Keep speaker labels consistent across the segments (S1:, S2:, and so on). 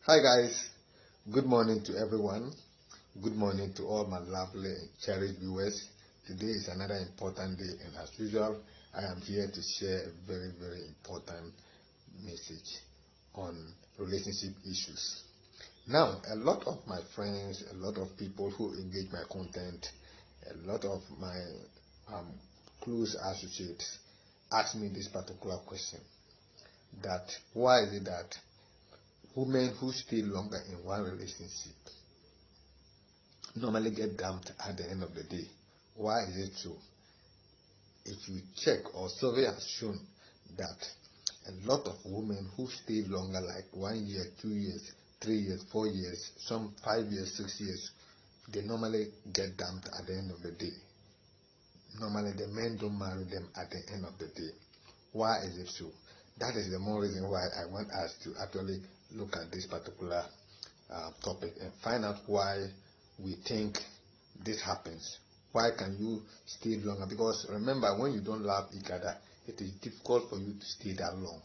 S1: Hi guys, good morning to everyone. Good morning to all my lovely cherished viewers. Today is another important day, and as usual, I am here to share a very important message on relationship issues. Now, a lot of my friends, a lot of people who engage my content, a lot of my close associates ask me this particular question: that why is it that women who stay longer in one relationship normally get dumped at the end of the day? Why is it so? If you check, or survey has shown that a lot of women who stay longer, like 1 year, 2 years, 3 years, 4 years, some 5 years, 6 years, they normally get dumped at the end of the day. Normally the men don't marry them at the end of the day. Why is it so? That is the more reason why I want us to actually look at this particular topic and find out why we think this happens. Why can you stay longer? Because remember, when you don't love each other, it is difficult for you to stay that long.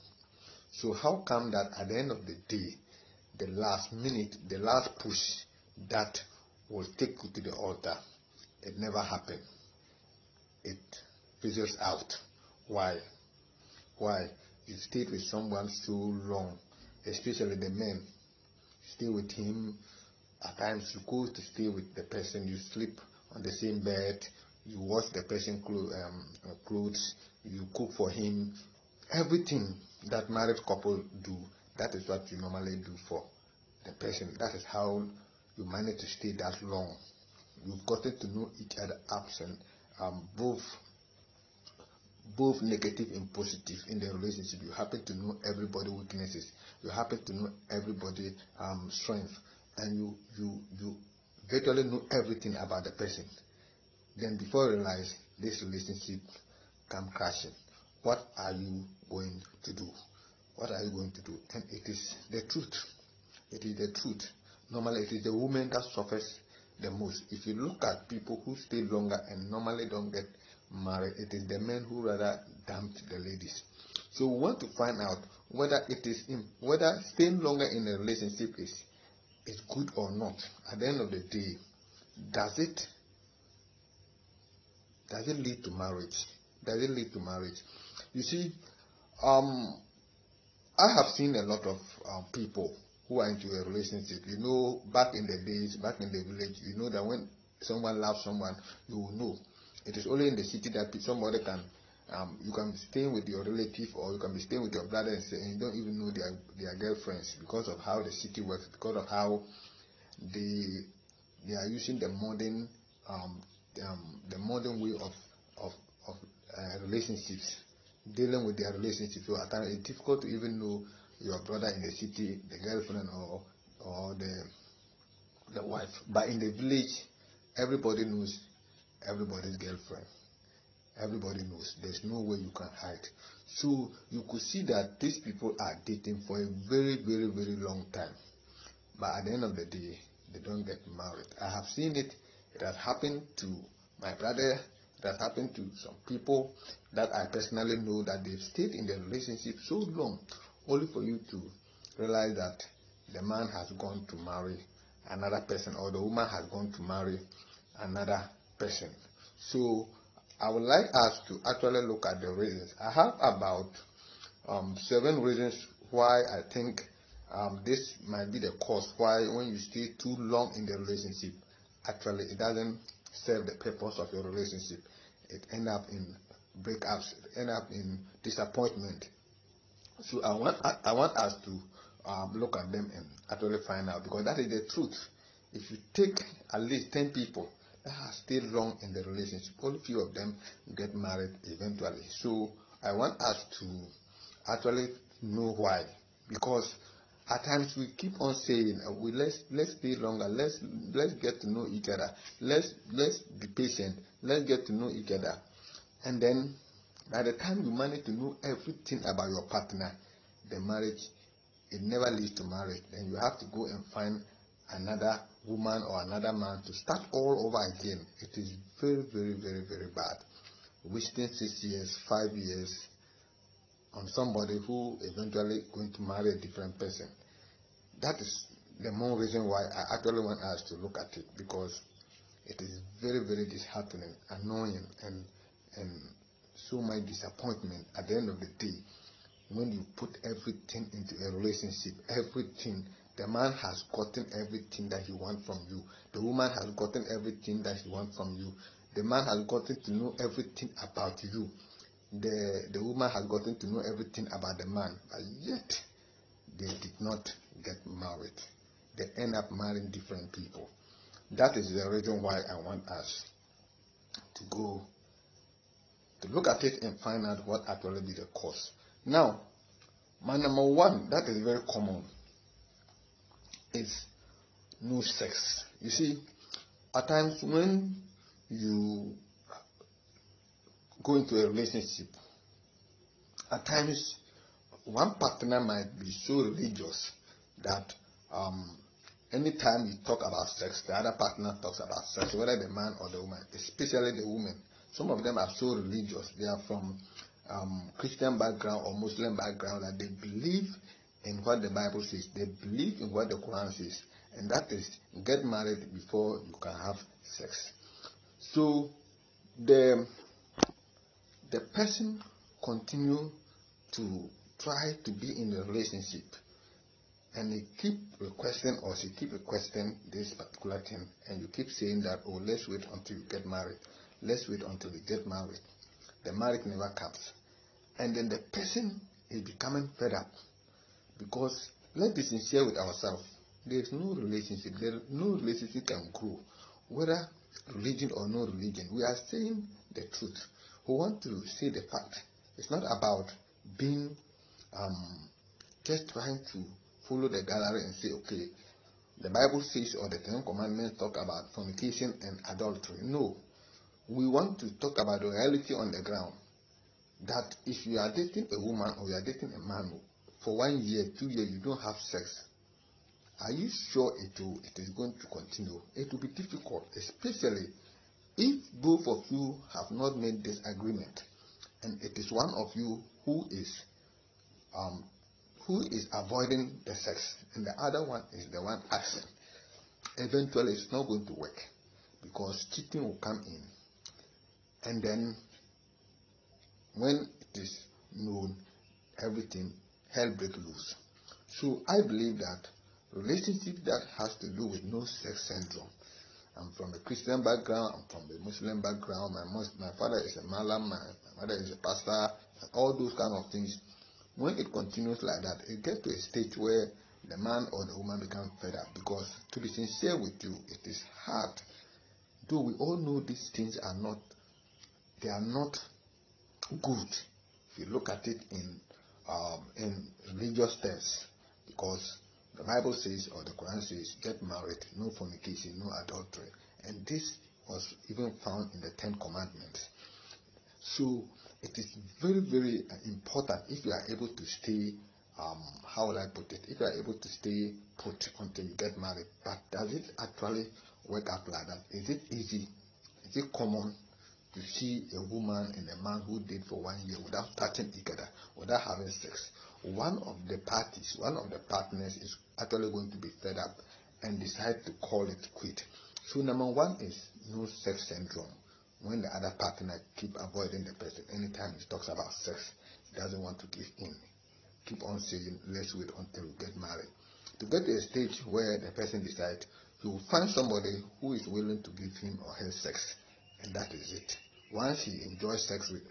S1: So how come that at the end of the day, the last minute, the last push that will take you to the altar, it never happened? It fizzles out. Why? Why? You stayed with someone so long, especially the men. You stay with him. At times you go to stay with the person, you sleep on the same bed, you wash the person's clothes, you cook for him. Everything that married couple do, that is what you normally do for the person. That is how you manage to stay that long. You've gotten to know each other ups and both negative and positive in the relationship. You happen to know everybody's weaknesses. You happen to know everybody's strength, and you virtually know everything about the person. Then before you realize, this relationship come crashing. What are you going to do? What are you going to do? And it is the truth. It is the truth. Normally, it is the woman that suffers the most. If you look at people who stay longer and normally don't get married, it is the men who rather dump the ladies. So we want to find out whether whether staying longer in a relationship is good or not. At the end of the day, does it lead to marriage? Does it lead to marriage? You see, I have seen a lot of people who are into a relationship. You know, back in the days, back in the village, you know that when someone loves someone, you will know. It is only in the city that somebody can, you can be staying with your relative, or you can be staying with your brother and you don't even know their girlfriends, because of how the city works, because of how they are using the modern way of relationships, dealing with their relationships. So at times it's difficult to even know your brother in the city, the girlfriend or the wife. But in the village, everybody knows everybody's girlfriend. Everybody knows. There's no way you can hide. So you could see that these people are dating for a very long time. But at the end of the day, they don't get married. I have seen it. It has happened to my brother. It has happened to some people that I personally know, that they've stayed in the relationship so long, only for you to realize that the man has gone to marry another person, or the woman has gone to marry another person. So I would like us to actually look at the reasons. I have about 7 reasons why I think this might be the cause why when you stay too long in the relationship, actually it doesn't serve the purpose of your relationship. It ends up in breakups, it ends up in disappointment. So I want us to look at them and actually find out, because that is the truth. If you take at least 10 people that have stayed long in the relationship, only few of them get married eventually. So I want us to actually know why. Because at times we keep on saying, let's stay longer, let's get to know each other, let's be patient, let's get to know each other. And then by the time you manage to know everything about your partner, the marriage, it never leads to marriage. Then you have to go and find another woman or another man to start all over again. It is very bad. Wasting 6 years, 5 years on somebody who eventually going to marry a different person. That is the more reason why I actually want us to look at it, because it is very, very disheartening, annoying, and so much disappointment at the end of the day when you put everything into a relationship. Everything. The man has gotten everything that he wants from you. The woman has gotten everything that she wants from you. The man has gotten to know everything about you. The woman has gotten to know everything about the man, but yet they did not get married. They end up marrying different people. That is the reason why I want us to go to look at it and find out what actually be the cause. Now, my number one, that is very common, is no sex. You see, at times when you go into a relationship, at times one partner might be so religious that anytime you talk about sex, the other partner talks about sex, whether the man or the woman, especially the women. Some of them are so religious. They are from Christian background or Muslim background that they believe in what the Bible says. They believe in what the Quran says. And that is, get married before you can have sex. So the person continue to try to be in a relationship, and he keep requesting, or she keep requesting this particular thing, and you keep saying that, oh, let's wait until you get married. Let's wait until you get married. The marriage never comes. And then the person is becoming fed up, because let's be sincere with ourselves. There is no relationship. No relationship can grow, whether religion or no religion. We are saying the truth. We want to say the fact. It's not about being just trying to follow the gallery and say, okay, the Bible says, or the Ten Commandments talk about fornication and adultery. No. We want to talk about the reality on the ground. That if you are dating a woman or you are dating a man for 1 year, 2 years, you don't have sex, are you sure it is going to continue? It will be difficult, especially if both of you have not made this agreement, and it is one of you who is avoiding the sex, and the other one is the one asking. Eventually, it's not going to work, because cheating will come in, and then when it is known, everything hell break loose. So I believe that relationship that has to do with no sex syndrome. I'm from a Christian background, I'm from a Muslim background, my father is a Malam, my mother is a pastor, all those kind of things. When it continues like that, it gets to a stage where the man or the woman becomes fed up, because to be sincere with you, it is hard. Though we all know these things are not good if you look at it in religious terms, because the Bible says, or the Quran says, get married, no fornication, no adultery, and this was even found in the 10 Commandments. So it is very, very important if you are able to stay, how will I put it, if you are able to stay put until you get married. But does it actually work out like that? Is it easy? Is it common to see a woman and a man who date for 1 year without touching each other, without having sex? One of the parties, one of the partners is actually going to be fed up and decide to call it quit. So number one is no sex syndrome. When the other partner keep avoiding the person, anytime he talks about sex, he doesn't want to give in. Keep on saying, let's wait until we get married. To get to a stage where the person decides, he will find somebody who is willing to give him or her sex, and that is it. Once he enjoys sex with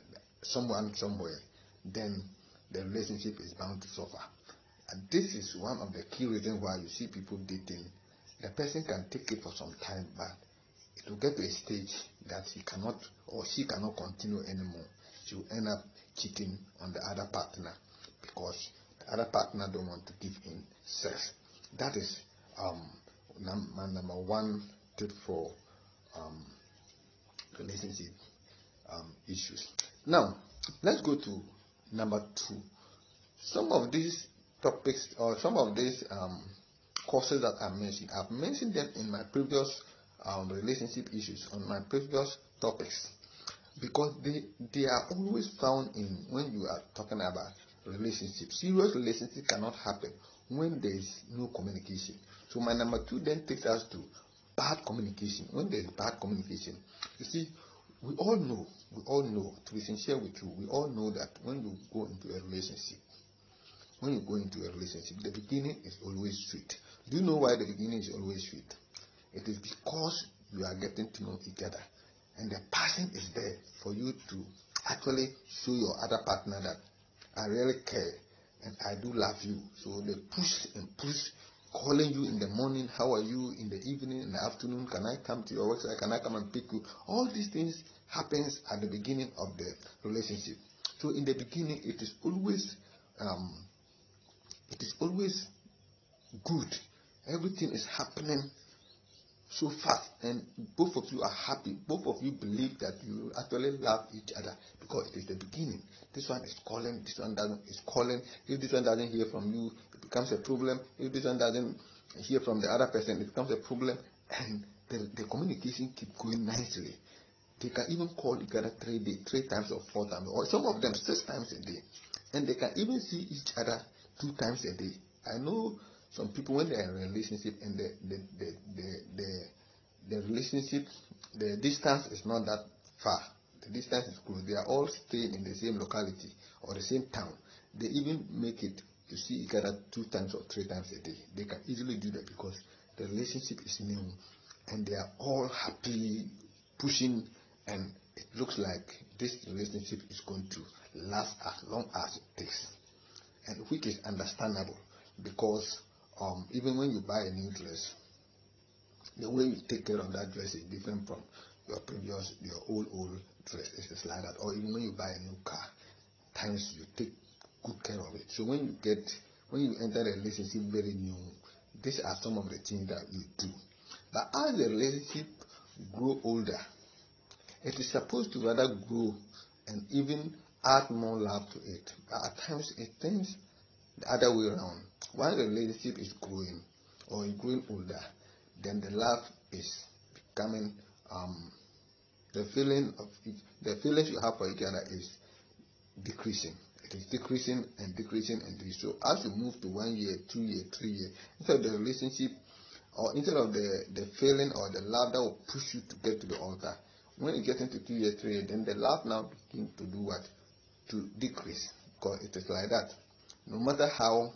S1: someone somewhere, then the relationship is bound to suffer. And this is one of the key reasons why you see people dating. The person can take it for some time, but it will get to a stage that he cannot or she cannot continue anymore. She will end up cheating on the other partner, because the other partner don't want to give in sex. That is my number one tip for relationship issues. Now, let's go to number two. Some of these topics, or some of these courses that I mentioned, I've mentioned them in my previous relationship issues, on my previous topics, because they are always found in when you are talking about relationships. Serious relationship cannot happen when there is no communication. So my number 2 then takes us to bad communication. When there is bad communication, you see, we all know, to be sincere with you, we all know that when you go into a relationship, the beginning is always sweet. Do you know why the beginning is always sweet? It is because you are getting to know each other, and the passion is there for you to actually show your other partner that I really care and I do love you. So they push and push, calling you in the morning, how are you, in the evening, in the afternoon, can I come to your worksite, can I come and pick you? All these things happens at the beginning of the relationship. So in the beginning, it is always good. Everything is happening so fast, and both of you are happy. Both of you believe that you actually love each other because it is the beginning. This one is calling, this one is calling. If this one doesn't hear from you, it becomes a problem. If this one doesn't hear from the other person, it becomes a problem. And the communication keeps going nicely. They can even call each other 3 times or 4 times, or some of them 6 times a day. And they can even see each other 2 times a day. I know some people, when they are in a relationship and the relationship, the distance is not that far. The distance is close. They are all staying in the same locality or the same town. They even make it to see each other 2 times or 3 times a day. They can easily do that because the relationship is new and they are all happily pushing, and it looks like this relationship is going to last as long as it takes, and which is understandable because even when you buy a new dress, the way you take care of that dress is different from your old dress. It's like that. Or even when you buy a new car, times you take good care of it. So when you enter a relationship very new, these are some of the things that you do. But as the relationship grow older, it is supposed to rather grow and even add more love to it. But at times it tends the other way around. While the relationship is growing or is growing older, then the love is becoming the feelings you have for each other is decreasing. It is decreasing and decreasing and decreasing. So as you move to 1 year, 2 years, 3 years, instead of the relationship or instead of the feeling or the love that will push you to get to the altar, when you get into 2 years, 3 years, then the love now begins to do what? To decrease, because it is like that. No matter how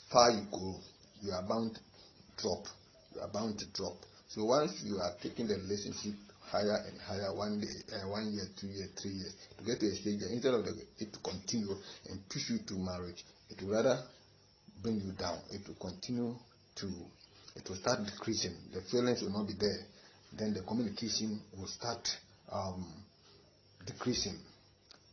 S1: far you go, you are bound to drop. You are bound to drop. So once you are taking the relationship higher and higher, 1 year, 2 years, 3 years, to get to a stage that instead of it to continue and push you to marriage, it will rather bring you down. It will start decreasing. The feelings will not be there. Then the communication will start decreasing.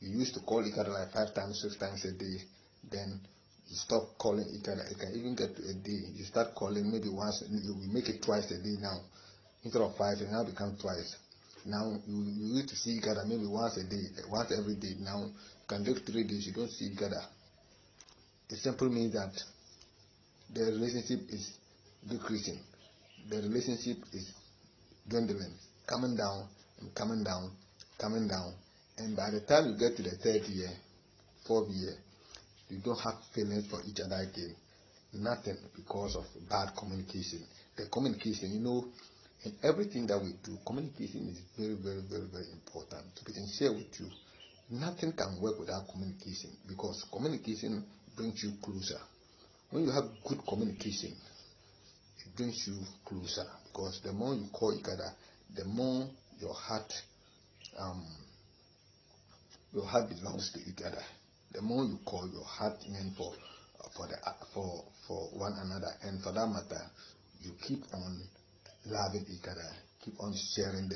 S1: You used to call each other like 5 times, 6 times a day. Then you stop calling each other. It can even get to a day. You start calling maybe once. You make it twice a day now. Instead of 5, it now becomes twice. Now you used to see each other maybe once a day, once every day. Now you can take 3 days. You don't see each other. It simply means that the relationship is decreasing. The relationship is dwindling, coming down and coming down, coming down. And by the time you get to the 3rd year, 4th year, you don't have feelings for each other again. Nothing, because of bad communication. The communication, in everything that we do, communication is very, very, very, very important. To be sincere with you, nothing can work without communication, because communication brings you closer. When you have good communication, it brings you closer, because the more you call each other, the more your heart belongs to each other. The more you call, your heart meant for one another, and for that matter, you keep on loving each other, keep on sharing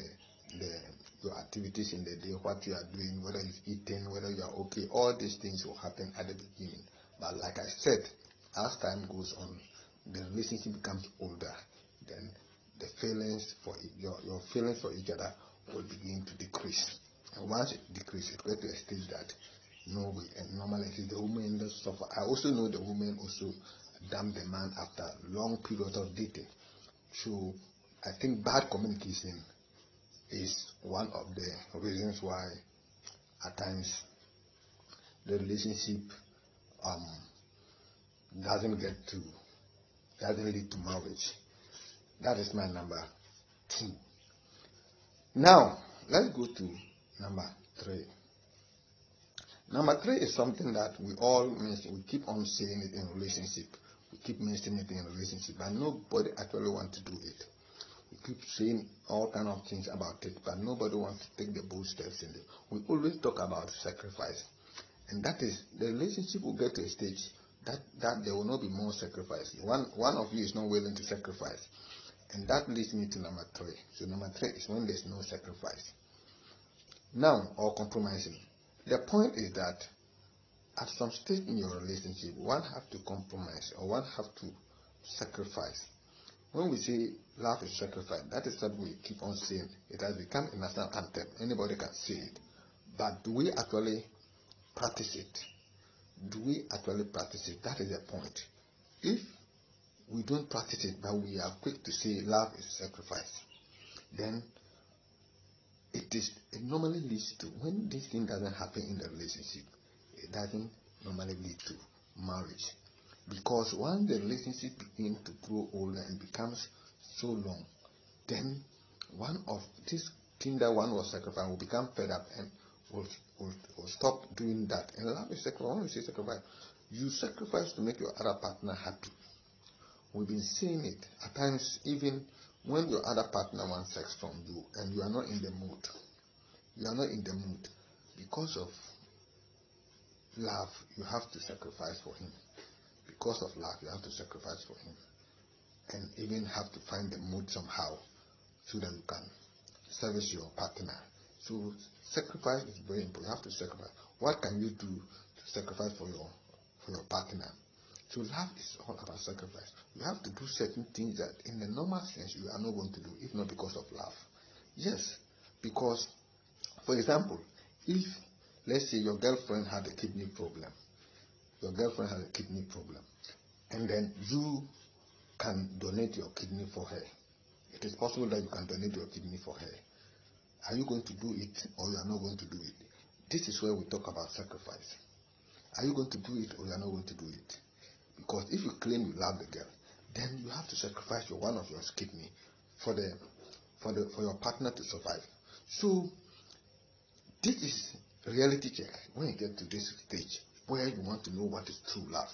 S1: your activities in the day, what you are doing, whether you've eaten, whether you are okay. All these things will happen at the beginning. But like I said, as time goes on, the relationship becomes older, then the feelings for your feelings for each other will begin to decrease. And once it decreases, it gets to a stage that no way. And normally it is the woman that suffer. I also know the woman also dump the man after long periods of dating. So I think bad communication is one of the reasons why at times the relationship doesn't lead to marriage. That is my number 2. Now, let's go to number 3. Number 3 is something that we keep on saying it in relationship. We keep mentioning it in relationship, but nobody actually wants to do it. We keep saying all kind of things about it, but nobody wants to take the bold steps in it. We always talk about sacrifice, and that is the relationship will get to a stage that there will not be more sacrifice. One of you is not willing to sacrifice, and that leads me to number 3. So number 3 is when there's no sacrifice. Now, or compromising. The point is that at some stage in your relationship, one have to compromise or one have to sacrifice. When we say love is sacrifice, that is what we keep on saying. It has become a national anthem. Anybody can say it. But do we actually practice it? Do we actually practice it? That is the point. If we don't practice it, but we are quick to say love is sacrifice, then it normally leads to, when this thing doesn't happen in the relationship, it doesn't normally lead to marriage. Because once the relationship begins to grow older and becomes so long, then one of this thing that one was sacrificing will become fed up and will stop doing that. And love is sacrifice. When we say sacrifice, you sacrifice to make your other partner happy. We've been saying it at times, even when your other partner wants sex from you and you are not in the mood. You are not in the mood. Because of love, you have to sacrifice for him. Because of love, you have to sacrifice for him. And even have to find the mood somehow so that you can service your partner. So sacrifice is very important. You have to sacrifice. What can you do to sacrifice for your partner? So love is all about sacrifice. You have to do certain things that in the normal sense you are not going to do, if not because of love. Yes, because, for example, if, let's say, your girlfriend had a kidney problem, and then you can donate your kidney for her. It is possible that you can donate your kidney for her. Are you going to do it or you are not going to do it? This is where we talk about sacrifice. Are you going to do it or you are not going to do it? Because if you claim you love the girl, then you have to sacrifice one of your kidney for your partner to survive. So this is reality check when you get to this stage where you want to know what is true love.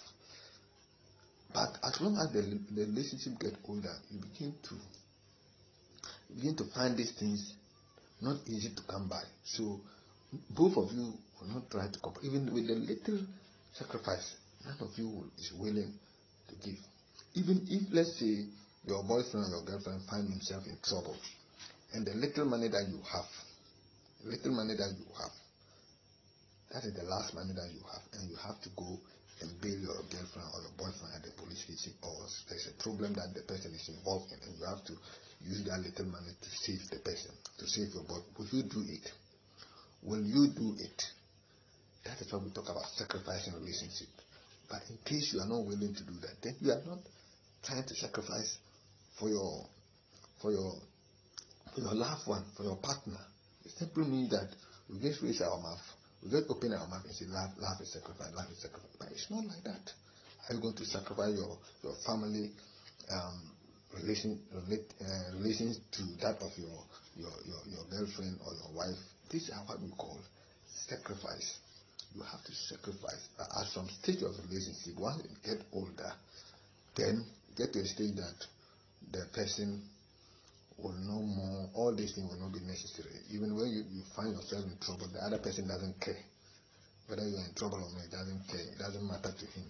S1: But as long as the relationship gets older, you begin to find these things not easy to come by. So both of you will not try to compromise. Even with the little sacrifice, none of you is willing to give. Even if, let's say, your boyfriend or your girlfriend find himself in trouble, and the little money that you have, that is the last money that you have, and you have to go and bail your girlfriend or your boyfriend at the police station, or there's a problem that the person is involved in, and you have to use that little money to save the person, to save your boyfriend. Will you do it? Will you do it? That is what we talk about sacrificing a relationship. But in case you are not willing to do that, then you are not trying to sacrifice for your loved one, for your partner. It simply means that we just raise our mouth, we just open our mouth and say love is sacrifice, love is sacrifice. But it's not like that. Are you going to sacrifice your family relations to that of your girlfriend or your wife? These are what we call sacrifice. You have to sacrifice. At some stage of relationship, once you get older, then get to a stage that the person will know more. All these things will not be necessary. Even when you find yourself in trouble, the other person doesn't care. Whether you're in trouble or not, it doesn't care. It doesn't matter to him,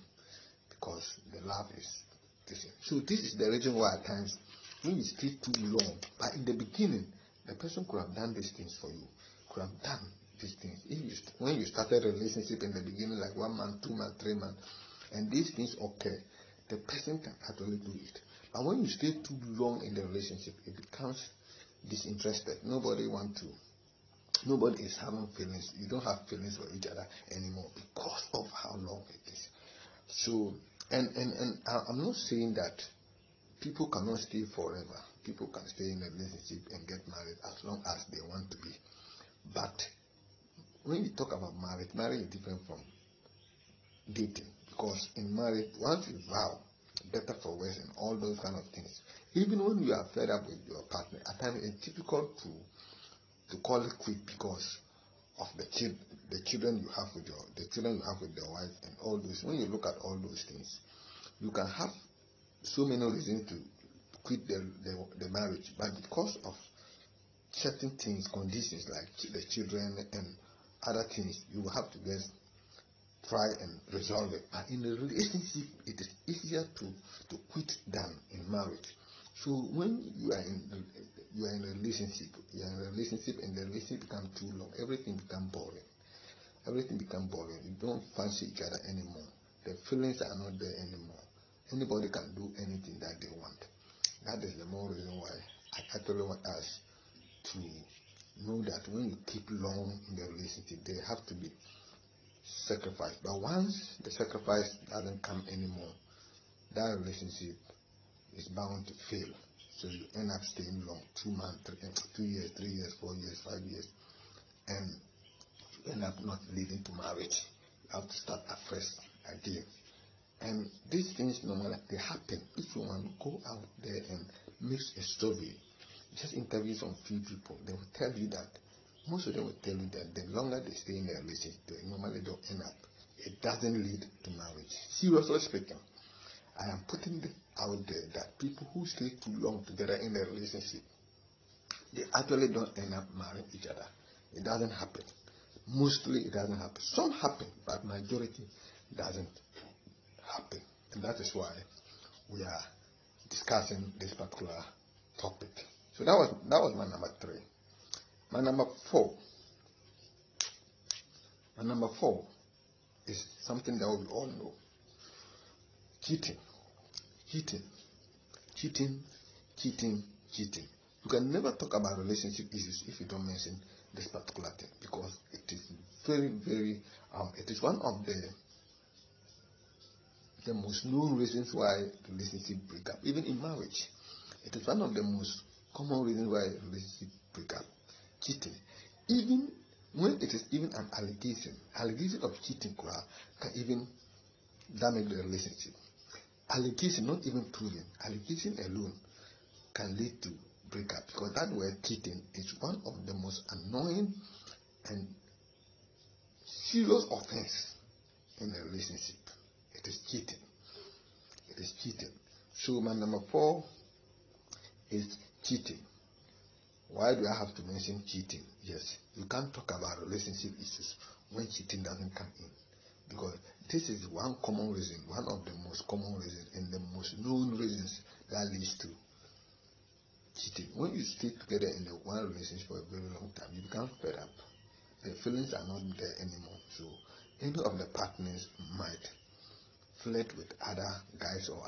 S1: because the love is this. So this is the reason why at times when you stay too long, but in the beginning, the person could have done these things for you, could have done these things. When you started a relationship in the beginning, like 1 month, 2 months, 3 months, and these things occur, the person can actually do it. But when you stay too long in the relationship, it becomes disinterested. Nobody is having feelings. You don't have feelings for each other anymore because of how long it is. So, and I'm not saying that people cannot stay forever. People can stay in a relationship and get married as long as they want to be. But when you talk about marriage is different from dating, Because in marriage, once you vow, better for worse and all those kind of things, even when you are fed up with your partner, at times it's difficult to call it quit because of the children you have with your wife and all those. When you look at all those things, you can have so many reasons to quit the marriage, but because of certain things, conditions like the children and other things, you will have to just try and resolve it. But in a relationship, it is easier to quit than in marriage. So when you are in a relationship, and the relationship becomes too long, everything becomes boring. You don't fancy each other anymore. The feelings are not there anymore. Anybody can do anything that they want. That is the more reason why I actually want us to know that when you keep long in the relationship, there have to be sacrifice. But once the sacrifice doesn't come anymore, that relationship is bound to fail. So you end up staying long, 2 months, 2 years, 3 years, 4 years, 5 years, and you end up not leading to marriage. You have to start afresh again. And these things normally they happen. If you want to go out there and make a story, just interview some few people, they will tell you that, most of them will tell you that the longer they stay in a relationship, they normally don't end up. It doesn't lead to marriage. Seriously speaking, I am putting it out there that people who stay too long together in a relationship, they actually don't end up marrying each other. It doesn't happen. Mostly it doesn't happen. Some happen, but majority doesn't happen. And that is why we are discussing this particular topic. So that was my number 3. My number 4 is something that we all know. Cheating. You can never talk about relationship issues if you don't mention this particular thing, because it is very, very it is one of the most known reasons why relationship break up. Even in marriage, it is one of the most common reasons why relationship break up. Cheating. Even when it is even an allegation of cheating can even damage the relationship. Allegation, not even proven, allegation alone can lead to breakup, because that word cheating is one of the most annoying and serious offense in a relationship. It is cheating. So my number 4 is cheating. Why do I have to mention cheating? Yes, you can't talk about relationship issues when cheating doesn't come in, because this is one common reason, one of the most common reasons and the most known reasons that leads to cheating. When you stay together in one relationship for a very long time, you become fed up. The feelings are not there anymore. So any of the partners might flirt with other guys or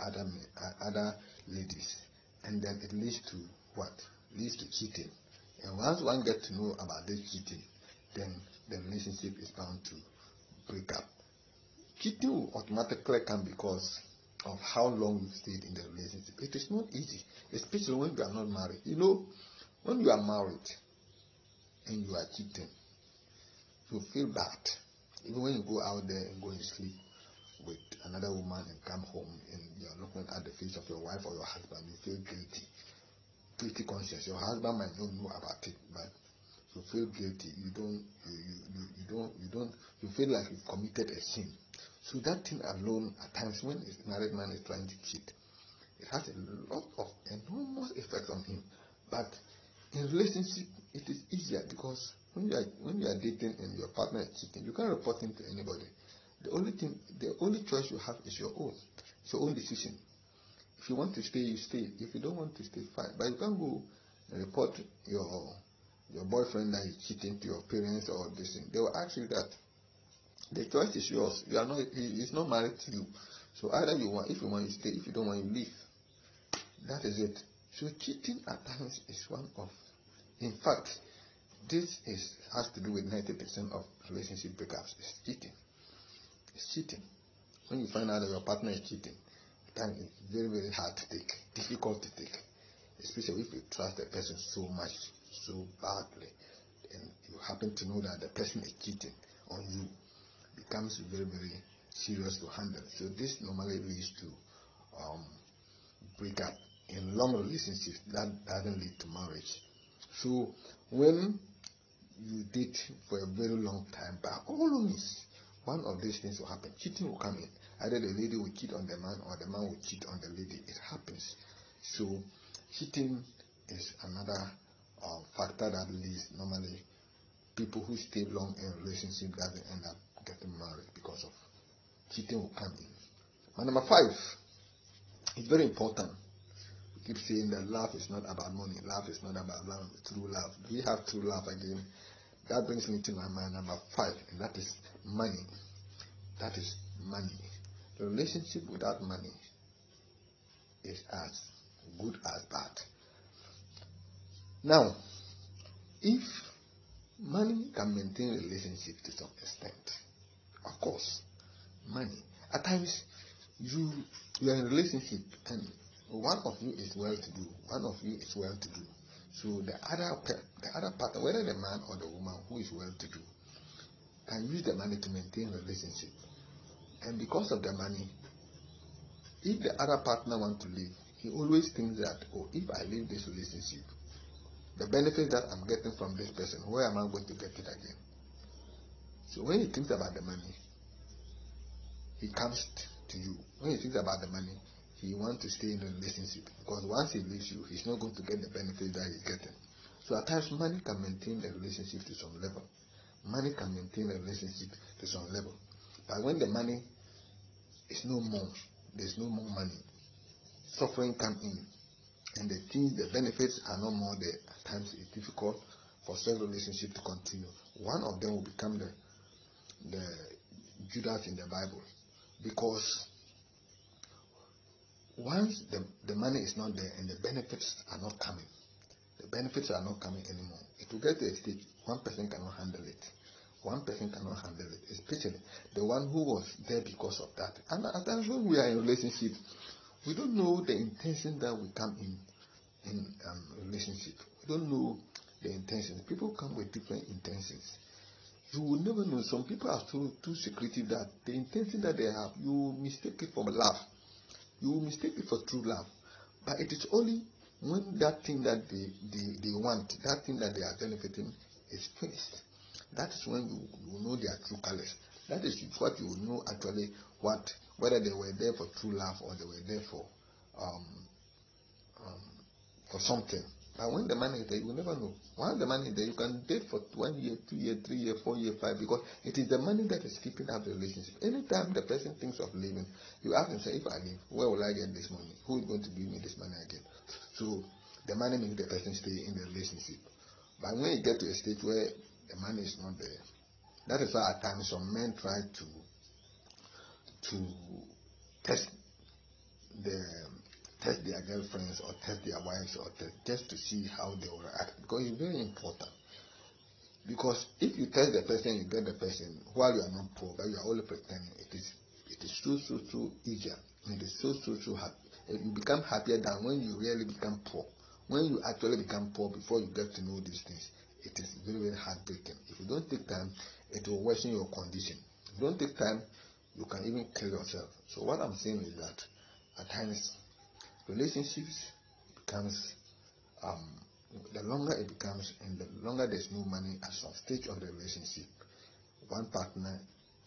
S1: other ladies, and then it leads to what? Leads to cheating. And once one gets to know about this cheating, then the relationship is bound to break up. Cheating will automatically come because of how long you stayed in the relationship. It is not easy, especially when you are not married. You know, when you are married and you are cheating, you feel bad. Even when you go out there and go and sleep with another woman and come home and you are looking at the face of your wife or your husband, you feel guilty. Guilty conscience. Your husband might not know about it, but you feel guilty. You feel like you've committed a sin. So that thing alone, at times when a married man is trying to cheat, it has a lot of enormous effect on him. But in relationship, it is easier, because when you are dating and your partner is cheating, you can't report him to anybody. The only choice you have is your own. It's your own decision. If you want to stay, you stay. If you don't want to stay, fine. But you can't go and report your boyfriend that is cheating to your parents or this thing. They will ask you that. The choice is yours. You are not. He is not married to you. So either you want, if you want, you stay. If you don't want, you leave. That is it. So cheating at times is one of. In fact, this has to do with 90% of relationship breakups. It's cheating. It's cheating. When you find out that your partner is cheating, then it's very, very hard to take, difficult to take, especially if you trust the person so much, so badly, and you happen to know that the person is cheating on you. Becomes very, very serious to handle. So this normally leads to breakup in long relationships that doesn't lead to marriage. So when you date for a very long time, by all means, one of these things will happen. Cheating will come in. Either the lady will cheat on the man or the man will cheat on the lady. It happens. So cheating is another factor that leads normally people who stay long in a relationship doesn't end up getting married because of cheating will come in. And number 5, it's very important. We keep saying that love is not about money. Love is not about love, true love. Do we have true love again? That brings me to my mind number 5, and that is money. That is money. The relationship without money is as good as bad. Now, if money can maintain a relationship to some extent, of course, money. At times, you are in a relationship and one of you is well-to-do, one of you is well-to-do. So the other partner, whether the man or the woman who is well-to-do, can use the money to maintain a relationship. And because of the money, if the other partner wants to leave, he always thinks that, oh, if I leave this relationship, the benefit that I'm getting from this person, where am I going to get it again? So when he thinks about the money, he comes to you. When he thinks about the money, he wants to stay in the relationship, because once he leaves you, he's not going to get the benefit that he's getting. So at times, money can maintain a relationship to some level. Money can maintain a relationship to some level. But when the money is no more, there's no more money, suffering comes in, and the benefits are no more there. At times, it's difficult for such relationship to continue. One of them will become the Judas in the Bible, because once the money is not there and the benefits are not coming, anymore. It will get to a stage one person cannot handle it. One person cannot handle it, especially the one who was there because of that. And at times when we are in relationship, we don't know the intention that we come in relationship. We don't know the intentions. People come with different intentions. You will never know. Some people are too secretive that the intention that they have, you mistake it for love. You will mistake it for true love. But it is only when that thing that they want, that thing that they are benefiting is finished. That is when you will know their true colors. That is what you will know actually whether they were there for true love or they were there for something. But when the money is there, you will never know. Once the money is there, you can date for 1 year, 2 years, 3 years, 4 years, 5, because it is the money that is keeping up the relationship. Anytime the person thinks of leaving, you ask him, say, if I leave, where will I get this money? Who is going to give me this money again? So the money makes the person stay in the relationship. But when you get to a stage where the money is not there, that is why at times some men try to test their girlfriends or test their wives or just to see how they will react, because it's very important. Because if you test the person, you get the person while you are not poor, but you are only pretending, it is so easier. It is so happy. You become happier than when you really become poor. When you actually become poor before you get to know these things, it is very, very heartbreaking. If you don't take time, it will worsen your condition. If you don't take time, you can even kill yourself. So what I'm saying is that at times relationships becomes the longer it becomes and the longer there's no money at some stage of the relationship, one partner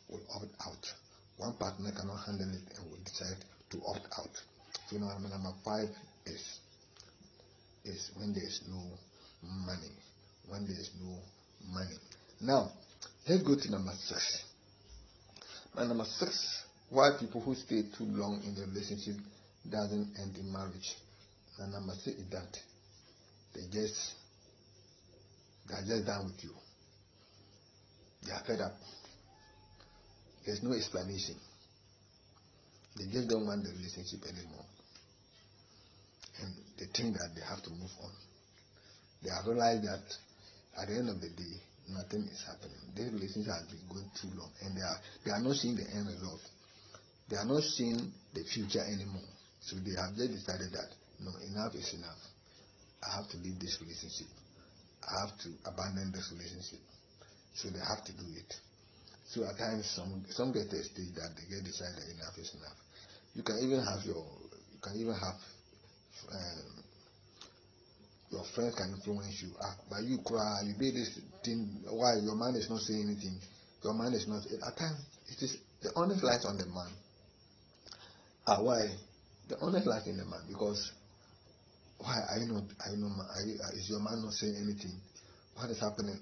S1: will opt out. One partner cannot handle it and will decide to opt out. So number 5 is when there's no money. When there's no money. Now, let's go to number 6. And number 6, why people who stay too long in the relationship doesn't end in marriage. And number 6 is that they are just done with you. They are fed up. There's no explanation. They just don't want the relationship anymore. And they think that they have to move on. They have realized that at the end of the day, nothing is happening. This relationship has been going too long, and they are not seeing the end result. They are not seeing the future anymore. So they have just decided that no, enough is enough. I have to leave this relationship. I have to abandon this relationship. So they have to do it. So at times some get to a stage that they get decided enough is enough. You can even have your friends can influence you. But you cry, you do this thing. Why your man is not saying anything? Your man is not. At times it is the honest lies on the man. Why? The honest lies in the man, because why are you not? Is your man not saying anything? What is happening?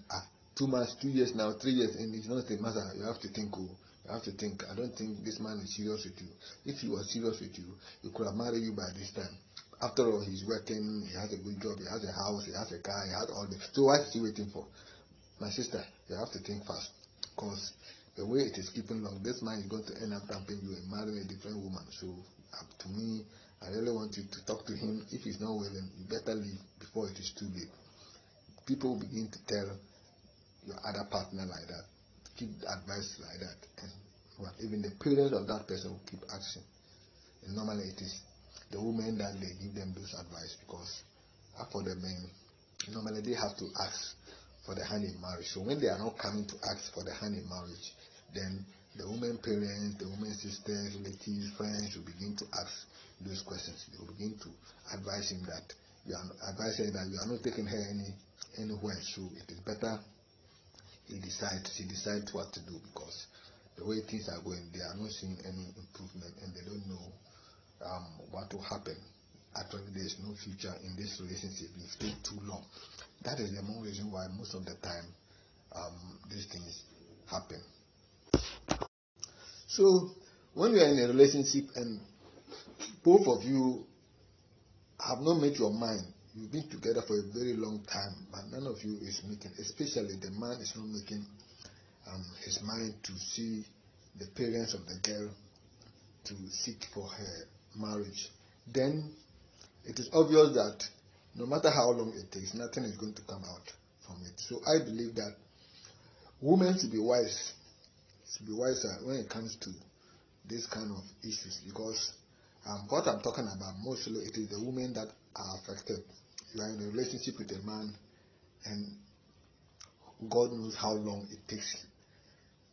S1: 2 months, 2 years now, 3 years, and it's not a matter. You have to think. You have to think. I don't think this man is serious with you. If he was serious with you, he could have married you by this time. After all, he's working. He has a good job. He has a house. He has a car. He has all this. So what is he waiting for? My sister, you have to think fast, because the way it is keeping long, this man is going to end up dumping you and marrying a different woman. So to me, I really want you to talk to him. If he's not willing, you better leave before it is too late. People begin to tell your other partner like that, keep advice like that, and even the parents of that person will keep asking. And normally it is the women that they give them those advice, because for the men, normally they have to ask for the hand in marriage. So when they are not coming to ask for the hand in marriage, then the women parents, the women sisters, relatives, friends will begin to ask those questions. They will begin to advise him that you are not taking her anywhere. So it is better she decides what to do, because the way things are going, they are not seeing any improvement, and they don't know what will happen. Actually, there is no future in this relationship if it takes too long. That is the main reason why most of the time these things happen. So when you are in a relationship and both of you have not made your mind, you've been together for a very long time, but none of you is making, especially the man is not making his mind to see the parents of the girl to seek for her marriage, then it is obvious that no matter how long it takes, nothing is going to come out from it. So I believe that women should be wiser when it comes to this kind of issues, because what I'm talking about, mostly it is the women that are affected. You are in a relationship with a man, and God knows how long it takes.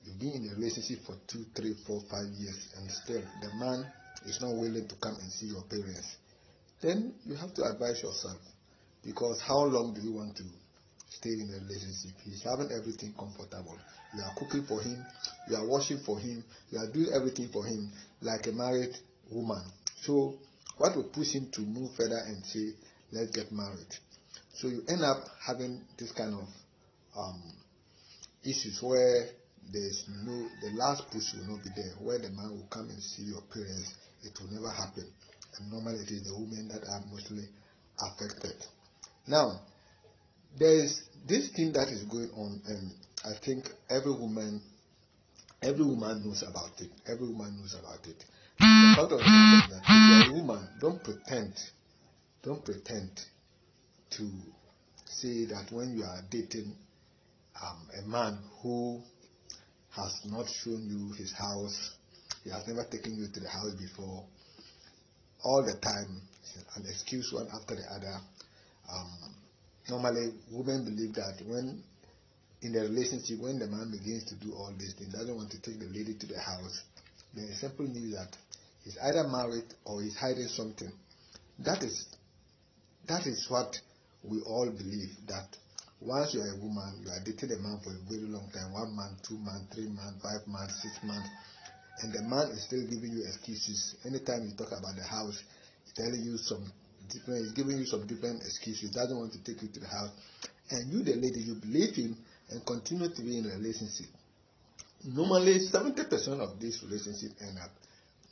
S1: You've been in a relationship for 2, 3, 4, 5 years, and still the man is not willing to come and see your parents. Then you have to advise yourself, because how long do you want to stay in a relationship? He's having everything comfortable. You are cooking for him, you are washing for him, you are doing everything for him like a married woman. So what will push him to move further and say, let's get married? So you end up having this kind of issues where the last push will not be there, where the man will come and see your parents. It will never happen. And normally it is the women that are mostly affected. Now, there is this thing that is going on, and I think every woman knows about it. Every woman knows about it. The fact of the matter is that if you're a woman, don't pretend to say that when you are dating a man who has not shown you his house, he has never taken you to the house before, all the time, an excuse one after the other. Normally, women believe that when in a relationship, when the man begins to do all these things, doesn't want to take the lady to the house, then it simply means that he's either married or he's hiding something. That is what we all believe, that once you are a woman, you are dating a man for a very long time, 1 month, 2 months, 3 months, 5 months, 6 months, and the man is still giving you excuses. Anytime you talk about the house, he's telling you he's giving you some different excuses, doesn't want to take you to the house. And you, the lady, you believe him and continue to be in a relationship. Normally, 70% of these relationships end up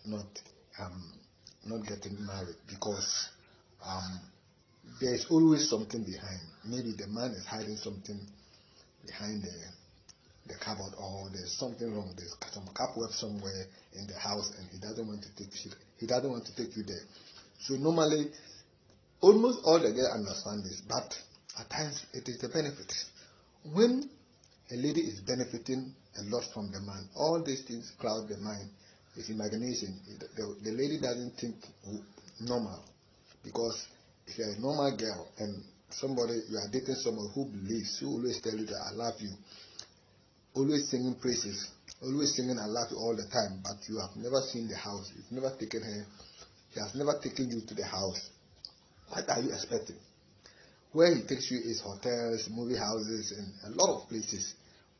S1: not getting married, because there is always something behind. Maybe the man is hiding something behind the cupboard, or there's something wrong. There's some cobweb somewhere in the house, and he doesn't want to take you there. So normally, almost all the girls understand this, but at times it is the benefit. When a lady is benefiting a lot from the man, all these things cloud the mind, his imagination. The lady doesn't think normal, because if you're a normal girl and you are dating someone who believes, who always tell you that I love you, always singing praises, always singing I love you all the time, but you have never seen the house, you've never taken her, he has never taken you to the house, what are you expecting? Where he takes you is hotels, movie houses, and a lot of places.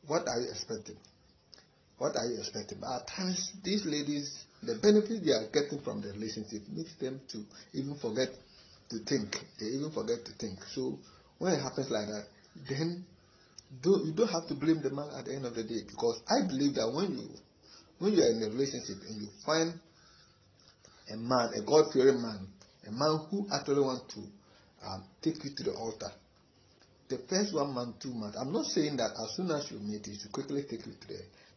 S1: What are you expecting? What are you expecting? But at times, these ladies, the benefit they are getting from the relationship makes them to even forget to think. They even forget to think. So when it happens like that, then you don't have to blame the man at the end of the day, because I believe that when you are in a relationship and you find a man, a God-fearing man, a man who actually wants to take you to the altar, the first 1 month, 2 months, I'm not saying that as soon as you meet, you should quickly take you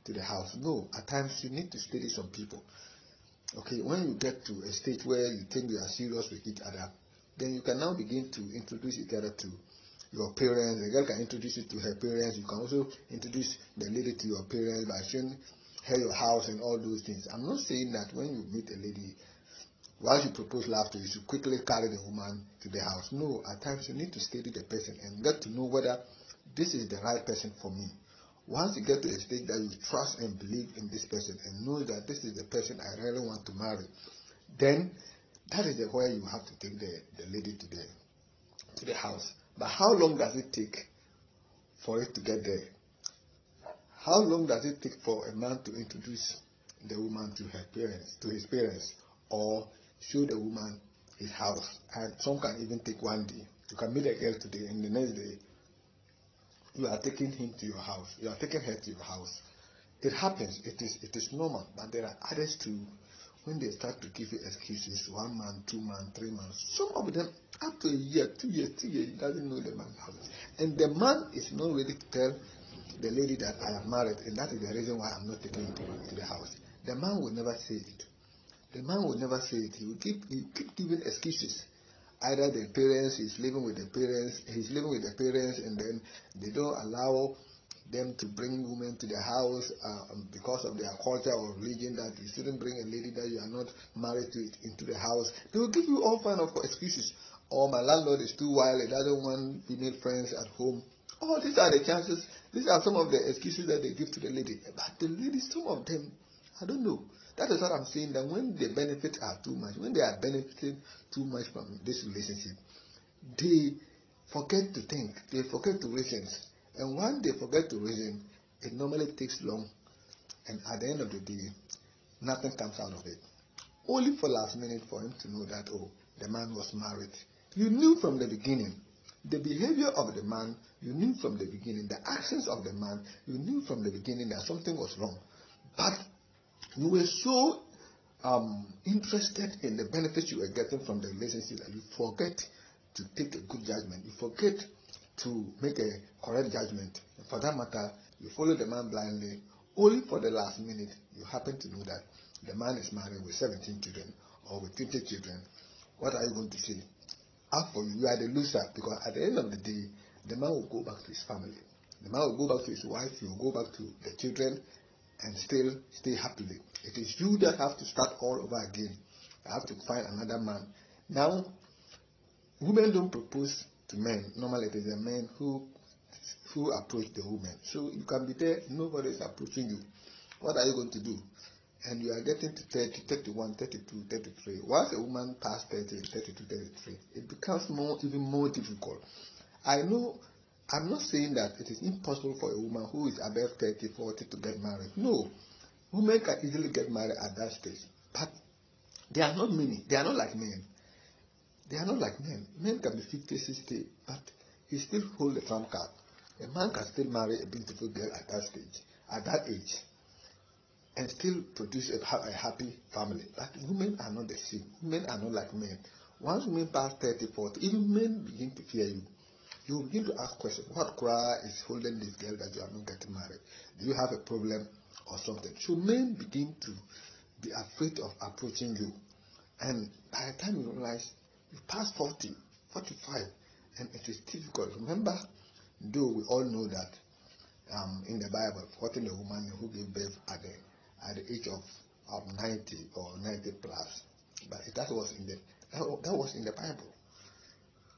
S1: to the house. No, at times you need to study some people. Okay, when you get to a stage where you think you are serious with each other, then you can now begin to introduce each other to your parents. The girl can introduce you to her parents. You can also introduce the lady to your parents by showing her your house and all those things. I'm not saying that when you meet a lady, once you propose love to her, you should quickly carry the woman to the house. No, at times you need to study the person and get to know whether this is the right person for me. Once you get to a stage that you trust and believe in this person and know that this is the person I really want to marry, then that is where you have to take the lady to the house. But how long does it take for it to get there? How long does it take for a man to introduce the woman to her parents, to his parents, or show the woman his house? And some can even take 1 day. You can meet a girl today, and the next day you are taking him to your house. You are taking her to your house. It happens. It is normal. But there are others too. When they start to give you excuses, 1 month, 2 months, 3 months, some of them up to a year, 2 years, 3 years, he doesn't know the man's house. And the man is not ready to tell the lady that I am married, and that is the reason why I'm not taking you to the house. The man will never say it. The man will never say it. He will keep giving excuses. Either the parents, he's living with the parents, and then they don't allow them to bring women to the house because of their culture or religion, that you shouldn't bring a lady that you are not married to into the house. They will give you all kind of excuses. Or my landlord is too wild, he doesn't want female friends at home. Oh, these are the chances. These are some of the excuses that they give to the lady. But the ladies, some of them, I don't know. That is what I'm saying, that when the benefits are too much, when they are benefiting too much from this relationship, they forget to think, they forget to reason. And when they forget to reason, it normally takes long. And at the end of the day, nothing comes out of it. Only for last minute for him to know that, oh, the man was married. You knew from the beginning. The behavior of the man, you knew from the beginning. The actions of the man, you knew from the beginning that something was wrong. But you were so interested in the benefits you were getting from the relationship that you forget to take a good judgment. You forget to make a correct judgment. And for that matter, you follow the man blindly. Only for the last minute, you happen to know that the man is married with 17 children or with 20 children. What are you going to say? As for you, you are the loser, because at the end of the day, the man will go back to his family. The man will go back to his wife, he will go back to the children, and still stay happily. It is you that have to start all over again. You have to find another man. Now, women don't propose to men. Normally, it is the men who approach the women. So you can be there, nobody is approaching you. What are you going to do? And you are getting to 30, 31, 32, 33. Once a woman passes 30, 32, 33, it becomes even more difficult. I know, I'm not saying that it is impossible for a woman who is above 30, 40 to get married. No. Women can easily get married at that stage. But they are not many. They are not like men. They are not like men. Men can be 50, 60, but he still holds the trump card. A man can still marry a beautiful girl at that stage, at that age, and still produce a happy family. But women are not the same. Women are not like men. Once women pass 30, 40, even men begin to fear you. You will begin to ask questions. What cry is holding this girl that you are not getting married? Do you have a problem or something? So men begin to be afraid of approaching you. And by the time you realize you pass 40, 45, and it is difficult. Remember, though we all know that in the Bible, 40 a woman who gave birth at the age of 90 or 90 plus. But that was in the Bible.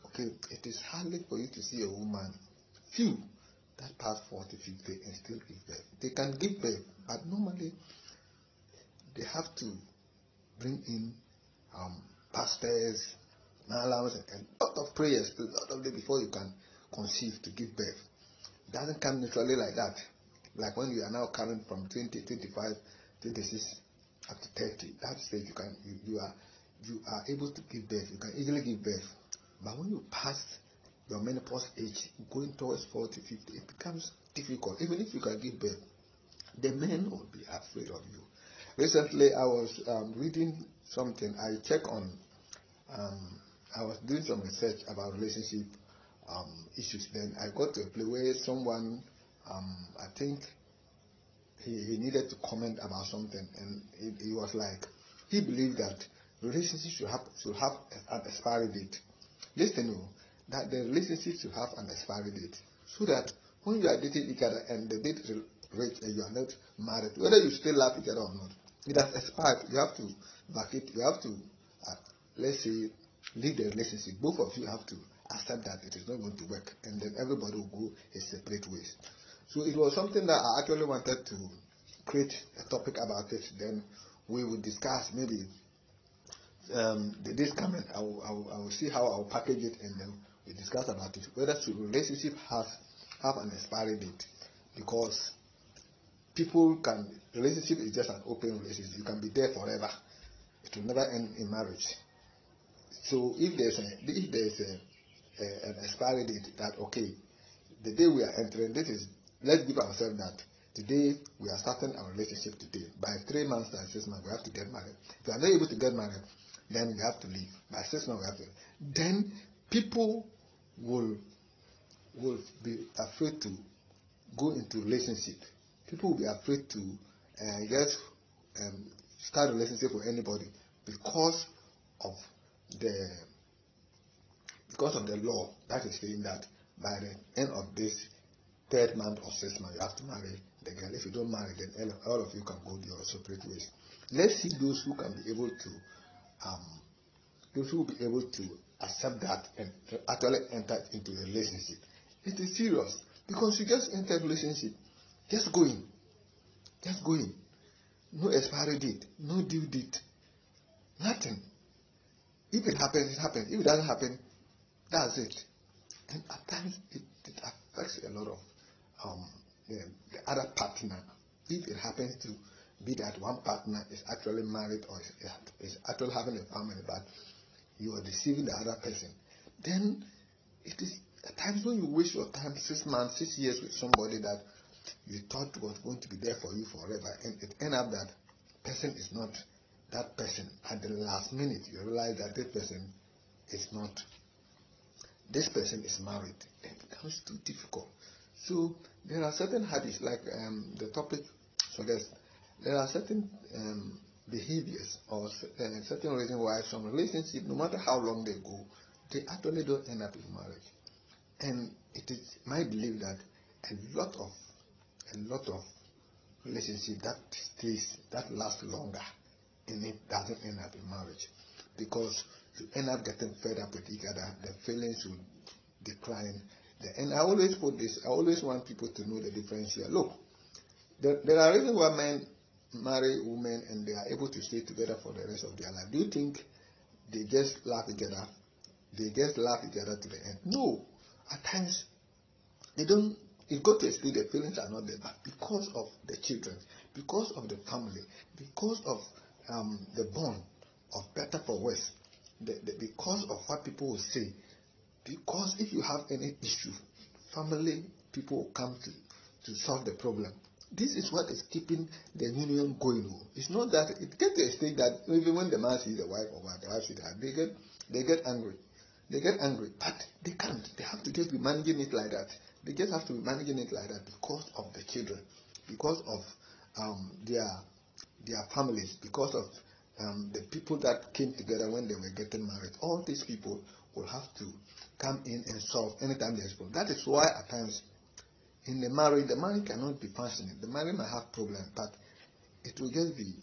S1: Okay, it is hardly for you to see a woman, few, that pass 40, 50 and still give birth. They can give birth, but normally they have to bring in pastors, malams, and a lot of prayers, a lot of them before you can conceive to give birth. It doesn't come naturally like that. Like when you are now coming from 20, 25, 26 up to 30, that stage you are able to give birth. You can easily give birth. But when you pass your menopause age, going towards 40, 50, it becomes difficult. Even if you can give birth, the men will be afraid of you. Recently, I was reading something. I was doing some research about relationship issues. Then I got to a place where someone, I think he needed to comment about something, and it was like he believed that relationships should have an expiry date. Listen, that the relationship should have an expiry date, so that when you are dating each other and the date reach and you are not married, whether you still love each other or not, it has expired. You have to vacate. You have to, let's say, leave the relationship. Both of you have to accept that it is not going to work, and then everybody will go his separate ways. So it was something that I actually wanted to create a topic about it. Then we will discuss maybe the days coming. I will see how I will package it, and then we discuss about it. Whether the relationship have an expiry date, because relationship is just an open relationship. You can be there forever. It will never end in marriage. So if there's an expiry date, that okay, the day we are entering, let's give ourselves that today we are starting our relationship today. By 3 months or 6 months, we have to get married. If we are not able to get married, then we have to leave. By 6 months, we have to. Then people will be afraid to go into relationship. People will be afraid to just start a relationship with anybody because of the law that is saying that by the end of this 3rd month or 6th month you have to marry the girl. If you don't marry, then all of you can go your separate ways. Let's see those who can be able to accept that and actually enter into a relationship. It is serious, because you just enter a relationship, just going. No expiry date, no due date, nothing. If it happens, it happens. If it doesn't happen, that's it. And at times it affects a lot of the other partner. If it happens to be that one partner is actually married or is actually having a family, but you are deceiving the other person, then it is at times when you waste your time 6 months, 6 years with somebody that you thought was going to be there for you forever, and it ends up that person is not that person. At the last minute, you realize that this person is married. It becomes too difficult. So there are certain habits, like the topic suggests. There are certain behaviors or certain reasons why some relationships, no matter how long they go, they actually don't end up in marriage. And it is my belief that a lot of relationship that lasts longer, and it doesn't end up in marriage, because you end up getting fed up with each other. The feelings will decline. And I always put this. I always want people to know the difference here. Look, there are reasons why men marry women and they are able to stay together for the rest of their life. Do you think they just love each other? They just love each other to the end? No. At times, they don't. It got to a stage the feelings are not there, but because of the children, because of the family, because of the bond of better for worse, because of what people will say, because if you have any issue, family people will come to solve the problem. This is what is keeping the union going. It's not that it gets to a stage that even when the man sees the wife or the wife sees the husband, they get angry. They get angry, but they can't. They have to just be managing it like that. They just have to be managing it like that because of the children, because of their families, because of the people that came together when they were getting married. All these people will have to come in and solve anytime there's a problem. That is why at times in the marriage cannot be functioning. The marriage might have problems, but it will just be,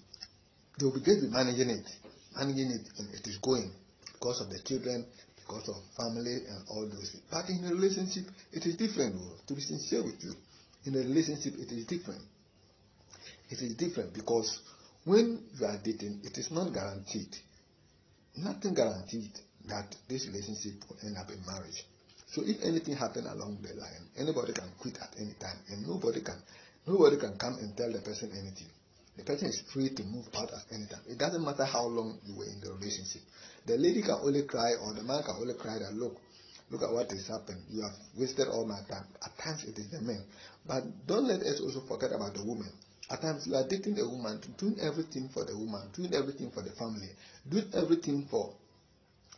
S1: they will just be managing it, and it is going because of the children, because of family and all those things. But in a relationship, it is different. To be sincere with you, in a relationship, it is different. It is different because when you are dating, it is not guaranteed. Nothing guaranteed that this relationship will end up in marriage. So if anything happens along the line, anybody can quit at any time, and nobody can come and tell the person anything. The person is free to move out at any time. It doesn't matter how long you were in the relationship. The lady can only cry, or the man can only cry that look at what has happened. You have wasted all my time. At times it is the men. But don't let us also forget about the woman. At times you are dating a woman, doing everything for the woman, doing everything for the family, doing everything for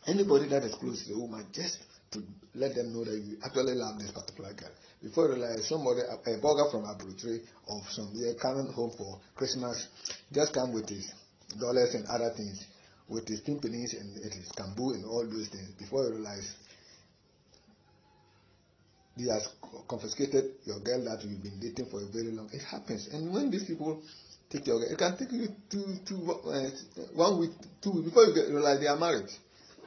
S1: anybody that is close to the woman, just to let them know that you actually love this particular girl. Before you realize somebody, a burger from Abrutri or somewhere coming home for Christmas, just come with his dollars and other things, with his timpanis and his kambu and all those things. Before you realize, he has confiscated your girl that you've been dating for a very long. It happens, and when these people take your girl, it can take you 1 week, 2 weeks before you realize they are married.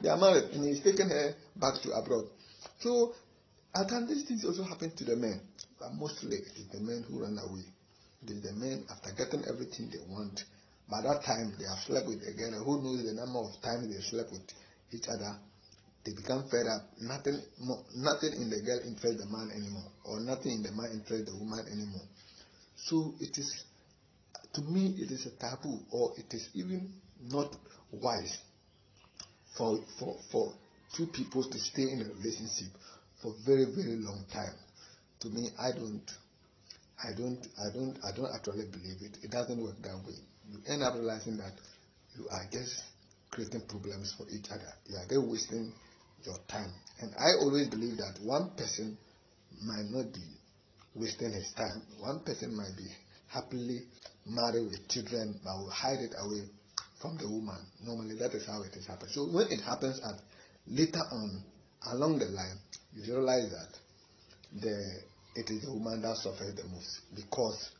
S1: They are married, and he's taken her back to abroad. So at times these things also happen to the men, but mostly it is the men who run away. It is the men, after getting everything they want, by that time they have slept with a girl. Who knows the number of times they slept with each other? They become fed up. Nothing in the girl interests the man anymore, or nothing in the man interests the woman anymore. So it is, to me, it is a taboo, or it is even not wise for two people to stay in a relationship for very, very long time. To me, I don't actually believe it. It doesn't work that way. You end up realizing that you are just creating problems for each other. You are just wasting your time. And I always believe that one person might not be wasting his time. One person might be happily married with children, but will hide it away from the woman. Normally, that is how it is happening. So when it happens at later on along the line, you realize that it is the woman that suffers the most, because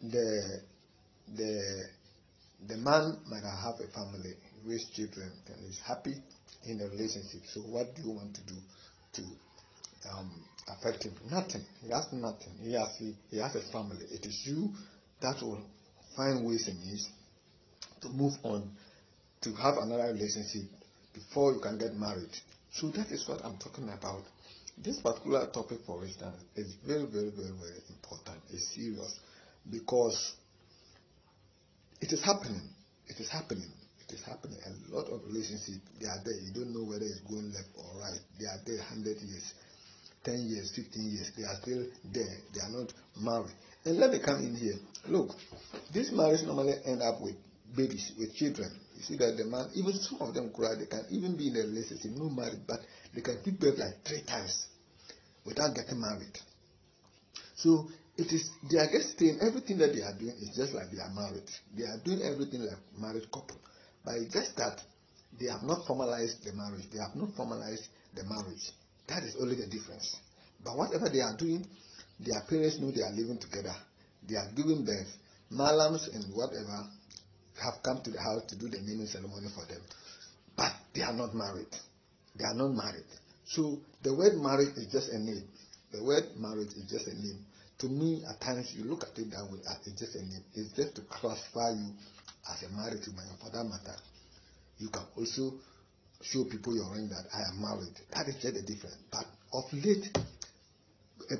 S1: the man might have a family, raise children, and is happy in a relationship. So what do you want to do to affect him? Nothing. He has nothing. He has a family. It is you that will find ways and means to move on, to have another relationship before you can get married. So that is what I'm talking about. This particular topic, for instance, is very, very, very, very important. It's serious, because it is happening. It is happening. It is happening. A lot of relationships, they are there. You don't know whether it's going left or right. They are there 100 years, 10 years, 15 years. They are still there. They are not married. And let me come in here. Look, this marriage normally end up with babies, with children. You see that the man, even some of them cry, they can even be in a relationship, no married, but they can give birth like 3 times without getting married. So they are just staying, everything that they are doing is just like they are married. They are doing everything like married couple. But it's just that they have not formalized the marriage. They have not formalized the marriage. That is only the difference. But whatever they are doing, their parents know they are living together. They are giving birth. Malams and whatever have come to the house to do the naming ceremony for them. But they are not married. They are not married. So the word marriage is just a name. The word marriage is just a name. To me, at times, you look at it that way, it's just a name. It's just to classify you as a married woman. For that matter, you can also show people your ring that I am married. That is just the difference. But of late,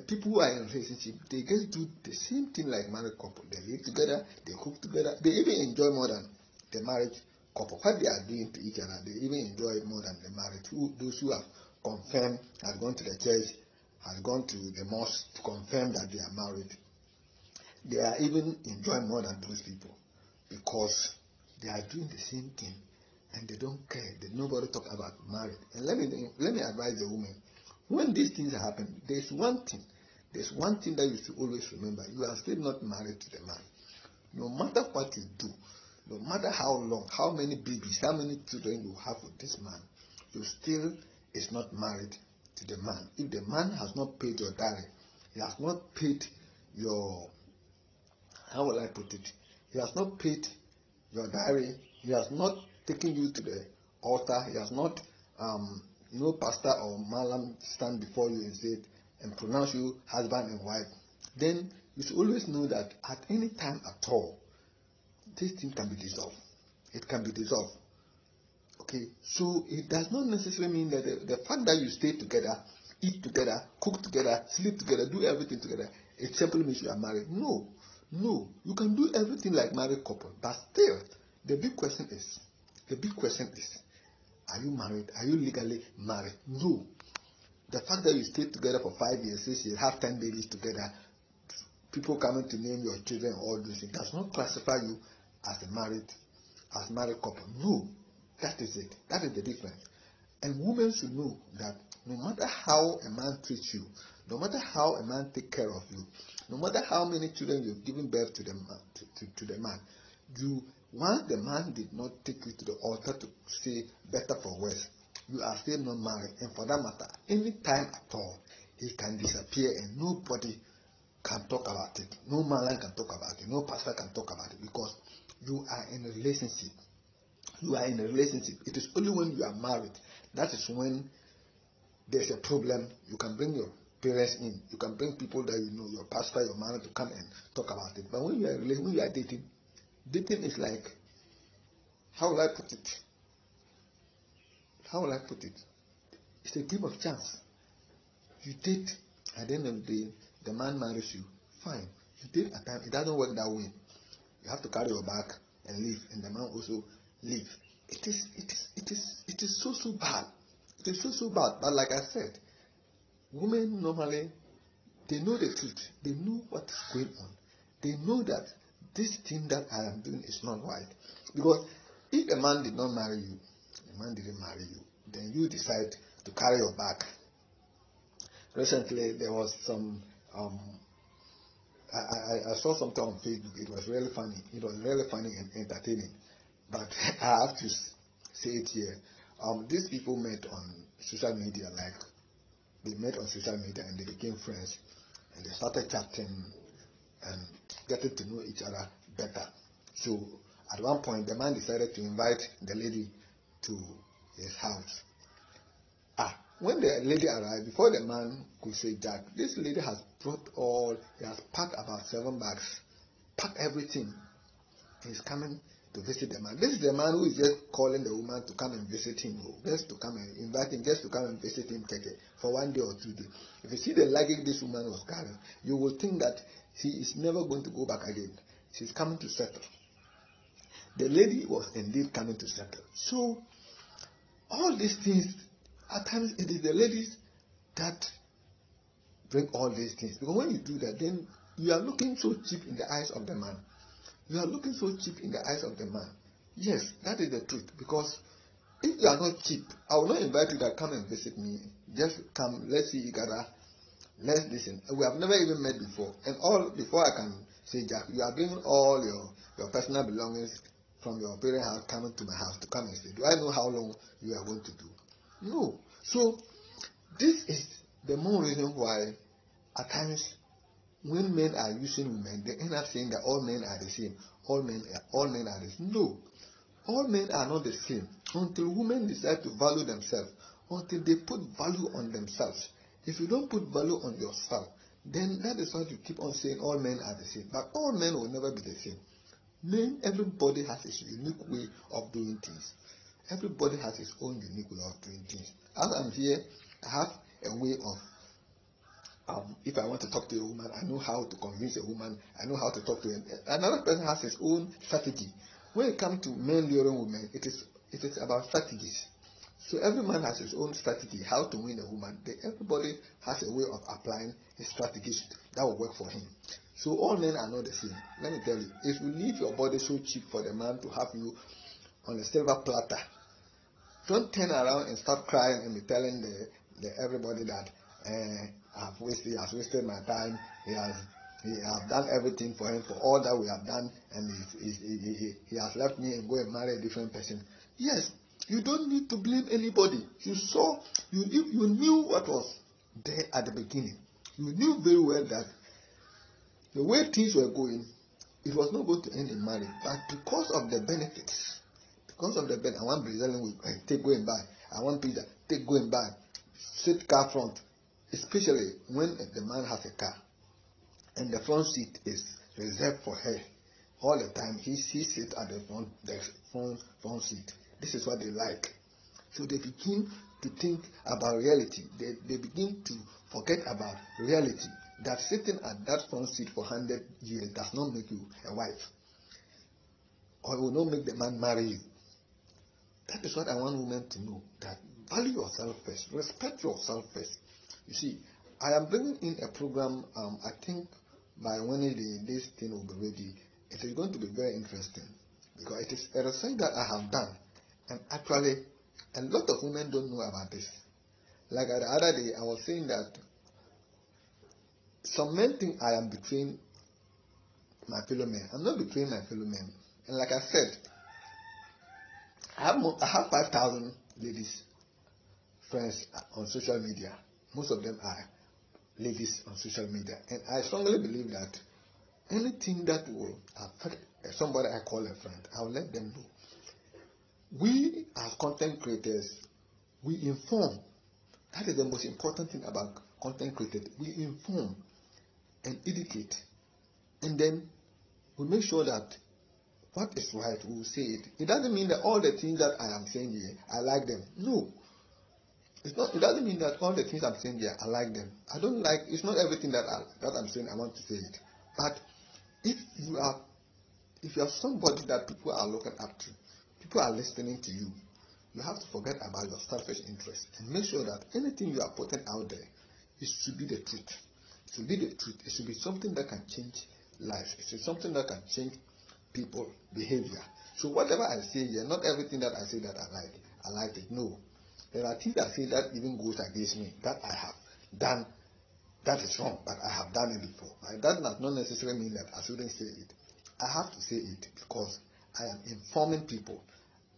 S1: people who are in a relationship, they just do the same thing like married couple. They live together, they cook together, they even enjoy more than the married couple. What they are doing to each other, they even enjoy it more than the married. Those who have confirmed, have gone to the church, have gone to the mosque to confirm that they are married, they are even enjoying more than those people, because they are doing the same thing and they don't care. Nobody talk about marriage. And let me advise the women. When these things happen, there's one thing that you should always remember. You are still not married to the man. No matter what you do, no matter how long, how many babies, how many children you have with this man, you still is not married to the man. If the man has not paid your dowry, he has not paid your, how will I put it? He has not paid your dowry, he has not taken you to the altar, he has not no pastor or malam stand before you and say and pronounce you husband and wife, then you should always know that at any time at all, this thing can be dissolved. It can be dissolved. Okay, so it does not necessarily mean that the fact that you stay together, eat together, cook together, sleep together, do everything together, it simply means you are married. No, you can do everything like married couple, but still, the big question is, are you married? Are you legally married? No. The fact that you stayed together for 5 years, 6 years, have 10 babies together, people coming to name your children, all those things, does not classify you as married couple. No, that is it. That is the difference. And women should know that no matter how a man treats you, no matter how a man takes care of you, no matter how many children you've given birth to the man, once the man did not take you to the altar to say better for worse, you are still not married. And for that matter, any time at all, he can disappear and nobody can talk about it. No man can talk about it. No pastor can talk about it, because you are in a relationship. You are in a relationship. It is only when you are married that is when there's a problem. You can bring your parents in. You can bring people that you know, your pastor, your mother, to come and talk about it. But when you are dating is like, how will I put it? It's a game of chance. You date, at the end of the day, the man marries you. Fine. You date at time. It doesn't work that way. You have to carry your bag and leave, and the man also leave. It is so bad. It is so bad. But like I said, women normally, they know the truth. They know what is going on. They know that this thing that I am doing is not right. Because if a man did not marry you, a man didn't marry you, then you decide to carry your bag. Recently, there was some, I saw something on Facebook. It was really funny. It was really funny and entertaining. But I have to say it here. These people met on social media, they met on social media and they became friends. And they started chatting and getting to know each other better. So at one point, the man decided to invite the lady to his house. When the lady arrived, before the man could say Jack, this lady has packed about 7 bags, packed everything. He's coming to visit the man. This is the man who is just calling the woman to come and visit him, just to come and invite him, just to come and visit him for 1 day or 2 days. If you see the luggage this woman was carrying, you will think that she is never going to go back again. She's coming to settle. The lady was indeed coming to settle. So, all these things, at times it is the ladies that bring all these things. Because when you do that, then you are looking so cheap in the eyes of the man. You are looking so cheap in the eyes of the man. Yes, that is the truth. Because if you are not cheap, I will not invite you to come and visit me. Just come, let's see each other. Let's listen. We have never even met before. And before I can say, Jack, you are bringing all your personal belongings from your parents' house coming to my house to come and stay. Do I know how long you are going to do? No. So, this is the more reason why at times when men are using women, they end up saying that all men are the same. All men are the same. No. All men are not the same. Until women decide to value themselves, until they put value on themselves. If you don't put value on yourself, then that is why you keep on saying all men are the same. But all men will never be the same. Men, everybody has his unique way of doing things. Everybody has his own unique way of doing things. As I'm here, I have a way of, if I want to talk to a woman, I know how to convince a woman. I know how to talk to her. Another person has his own strategy. When it comes to men luring women, it is about strategies. So every man has his own strategy, how to win a woman. Everybody has a way of applying his strategies that will work for him. So all men are not the same. Let me tell you, if you leave your body so cheap for the man to have you on a silver platter, don't turn around and start crying and be telling everybody that he has wasted my time. He has done everything for him, for all that we have done, and he has left me and go and marry a different person. Yes, you don't need to blame anybody. You knew what was there at the beginning. You knew very well that the way things were going, it was not going to end in marriage. But because of the benefits, I want Brazilian, take go and buy. I want pizza. take going back, sit car front, especially when the man has a car and the front seat is reserved for her. All the time he sits at the front seat. This is what they like. So they begin to think about reality. They begin to forget about reality. That sitting at that front seat for 100 years does not make you a wife, or it will not make the man marry you. That is what I want women to know, that value yourself first, respect yourself first. You see, I am bringing in a program, I think by Wednesday this thing will be ready. It is going to be very interesting because it is a research that I have done, and actually a lot of women don't know about this. Like the other day I was saying that some men think I am betraying my fellow men. I'm not betraying my fellow men. And like I said, I have 5,000 ladies friends on social media. Most of them are ladies on social media. And I strongly believe that anything that will affect somebody I call a friend, I will let them know. We as content creators, we inform. That is the most important thing about content creators. We inform and educate. And then we make sure that what is right, we will say it. It doesn't mean that all the things that I am saying here, I like them. No. It doesn't mean that all the things I'm saying here, I like them. I don't like, it's not everything that I'm saying I want to say it. But if you are somebody that people are looking up to, people are listening to you, you have to forget about your selfish interest and make sure that anything you are putting out there, it should be the truth. It should be the truth. It should be something that can change lives. It should be something that can change people's behavior. So whatever I say here, not everything that I say that I like it. No. There are things I say that even goes against me, that I have done, that is wrong, but I have done it before. That does not necessarily mean that I shouldn't say it. I have to say it because I am informing people.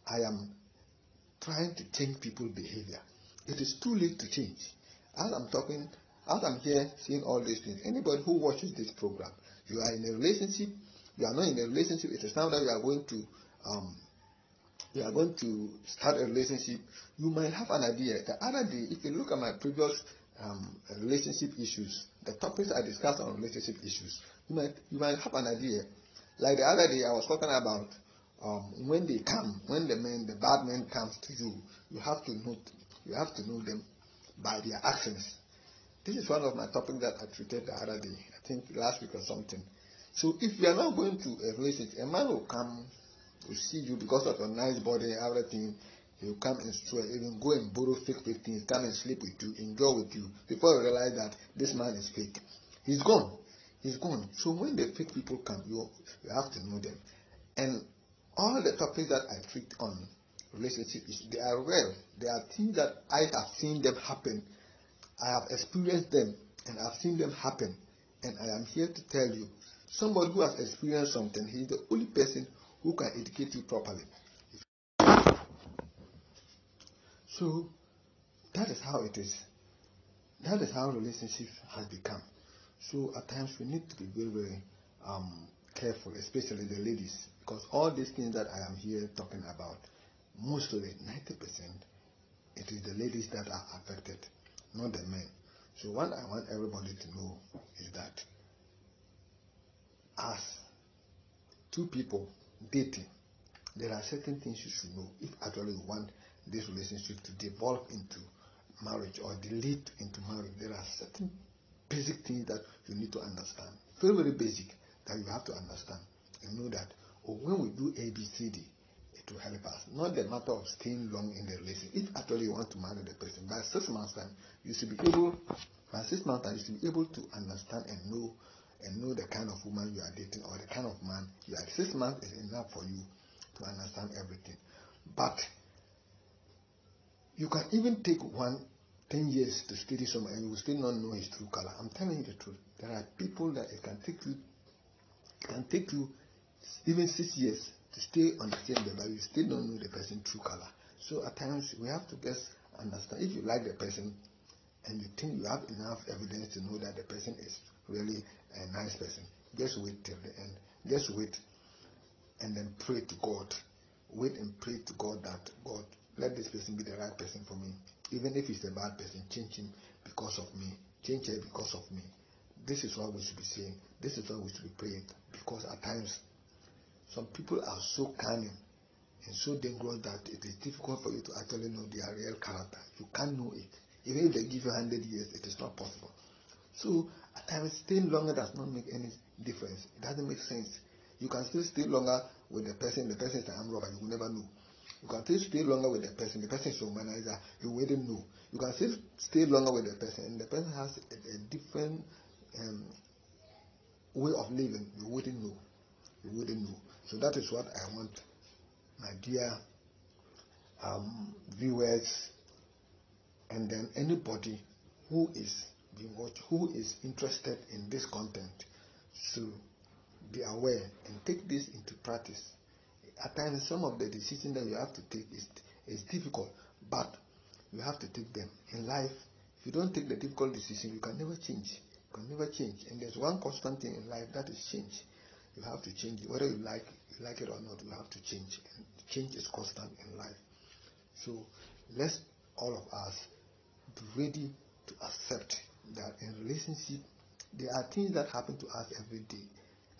S1: I am trying to change people's behavior. It is too late to change. As I'm here saying all these things, anybody who watches this program, you are in a relationship, you are not in a relationship, it is now that you are going to start a relationship, you might have an idea. The other day, if you look at my previous relationship issues, the topics I discussed on relationship issues, you might have an idea. Like the other day, I was talking about when the bad men comes to you, you have to know them by their actions. This is one of my topics that I treated the other day, I think last week or something. So if you are not going to a relationship, a man will come to see you because of your nice body, everything. He will come and swear, even go and borrow fake things, come and sleep with you, enjoy with you, before you realize that this man is fake. He's gone. He's gone. So when the fake people come, you have to know them. And all the topics that I treat on relationship issues, they are real. They are things that I have seen them happen. I have experienced them, and I've seen them happen. And I am here to tell you, somebody who has experienced something, he is the only person who can educate you properly. So that is how it is. That is how relationships has become. So at times we need to be very, very careful, especially the ladies, because all these things that I am here talking about, mostly 90%, it is the ladies that are affected, not the men. So what I want everybody to know is that as two people dating, there are certain things you should know if actually you want this relationship to develop into marriage or lead into marriage. There are certain basic things that you need to understand, very, very basic, that you have to understand and know that when we do A, B, C, D, it will help us. Not the matter of staying long in the relationship. If actually you want to marry the person, by 6 months time, you should be able to understand and know the kind of woman you are dating or the kind of man you are. 6 months is enough for you to understand everything. But you can even take 10 years to study someone and you will still not know his true color. I'm telling you the truth. There are people that it can take you even 6 years to stay on the same bed, but you still don't know the person's true color. So at times we have to just understand. If you like the person and you think you have enough evidence to know that the person is really a nice person, just wait till the end. Just wait and then pray to God. Wait and pray to God that, God, let this person be the right person for me. Even if he's a bad person, change him because of me. Change her because of me. This is what we should be saying. This is what we should be praying. Because at times, some people are so cunning and so dangerous that it is difficult for you to actually know their real character. You can't know it. Even if they give you 100 years, it is not possible. So at times, staying longer does not make any difference. It doesn't make sense. You can still stay longer with the person is an armed robber, you will never know. You can still stay longer with the person is your manager, you wouldn't know. You can still stay longer with the person, and the person has a different way of living, you wouldn't know. You wouldn't know. So that is what I want my dear viewers, and then anybody who is being watched, who is interested in this content, to be aware and take this into practice. At times, some of the decisions that you have to take is difficult, but you have to take them. In life, if you don't take the difficult decision, you can never change. You can never change. And there's one constant thing in life, that is change. You have to change it. Whether you like it or not, you have to change. And change is constant in life. So let's all of us be ready to accept that in relationship, there are things that happen to us every day.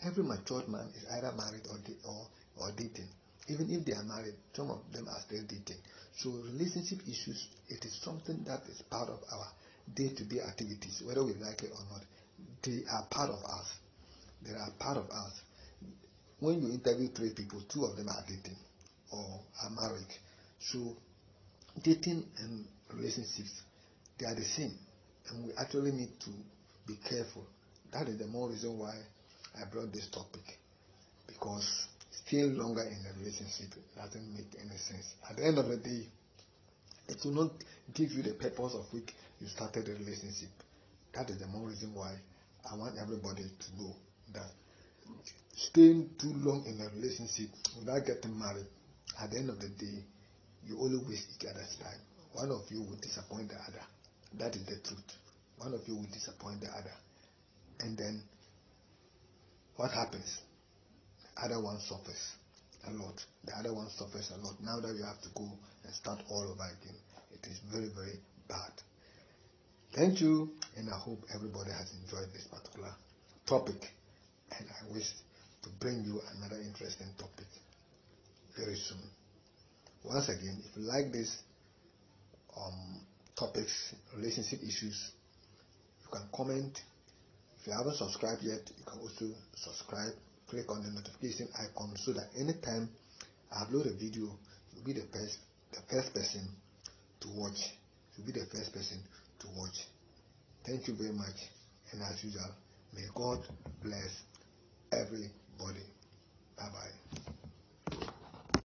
S1: Every matured man is either married or dating. Even if they are married, some of them are still dating. So relationship issues, it is something that is part of our day-to-day activities, whether we like it or not. They are part of us. They are part of us. When you interview 3 people, 2 of them are dating or are married. So dating and relationships, they are the same, and we actually need to be careful. That is the more reason why I brought this topic, because staying longer in a relationship doesn't make any sense. At the end of the day, it will not give you the purpose of which you started the relationship. That is the more reason why I want everybody to know that staying too long in a relationship without getting married, at the end of the day, you only waste each other's time. One of you will disappoint the other. That is the truth. One of you will disappoint the other. And then what happens? The other one suffers a lot. The other one suffers a lot. Now that you have to go and start all over again, it is very, very bad. Thank you, and I hope everybody has enjoyed this particular topic. And I wish to bring you another interesting topic very soon. Once again, if you like this topics, relationship issues, you can comment. If you haven't subscribed yet, you can also subscribe. Click on the notification icon so that anytime I upload a video, you'll be the first person to watch. You'll be the first person to watch. Thank you very much, and as usual, may God bless everybody. Bye-bye.